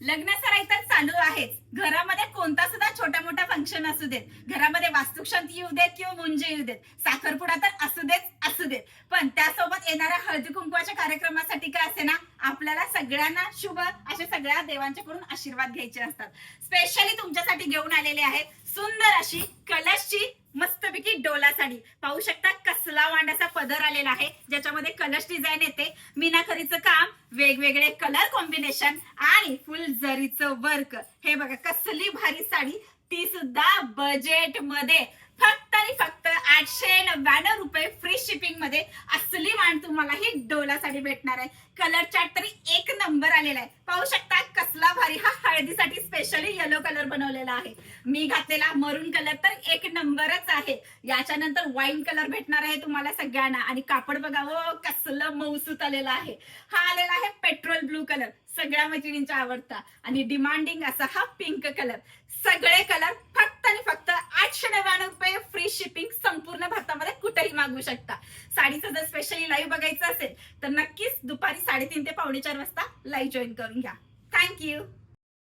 लग्न सराई तर चालू आहेच. घरामध्ये कोणता सुद्धा छोटा मोठा फंक्शन असू देत, घरामध्ये वास्तुशांती येऊ देत किंवा मुंज येऊ देत, साखरपुडा तर असू देत, पण त्यासोबत येणाऱ्या हळदी कुंकवाच्या कार्यक्रमासाठी काय असे ना, आपल्याला सगळ्यांना शुभ असे सगळ्या देवांच्याकडून आशीर्वाद घ्यायचे असतात. स्पेशली तुमच्यासाठी घेऊन आलेले आहेत सुंदर अशी कलशची मस्तपैकी डोला साडी. पाहू शकता कसला वांडाचा पदर आलेला आहे, ज्याच्यामध्ये कलश डिझाईन येते, मीनाखरीचं काम, वेगवेगळे कलर कॉम्बिनेशन आणि फुल जरीचं वर्क. हे बघा कसली भारी साडी, ती सुद्धा बजेट मध्ये फक्त आणि फक्त 899 रुपये फ्री शिपिंग मध्ये. असली वाण तुम्हाला ही डोला साडी भेटणार आहे. कलर चार्ट तरी एक नंबर आलेला आहे. पाहू शकता कसला भारी. हा हळदीसाठी स्पेशली येलो कलर बनवलेला आहे. मी घातलेला मरून कलर तर एक नंबरच आहे. याच्यानंतर वाईन कलर भेटणार आहे तुम्हाला सगळ्यांना. आणि कापड बघा हो कसलं मऊसूत आलेलं आहे. हा आलेला आहे पेट्रोल ब्लू कलर, सगळ्या मैत्रिणींचा आवडता. आणि डिमांडिंग असा हा पिंक कलर. सगळे कलर फक्त आणि फक्त 899 रुपये फ्री शिपिंग. संपूर्ण भारतामध्ये कुठेही मागवू शकता. साडीचं जर स्पेशली लाईव्ह बघायचं असेल तर नक्कीच दुपारी 3:30 ते 4:45 वाजता लाईव्ह जॉईन करून घ्या. थँक्यू.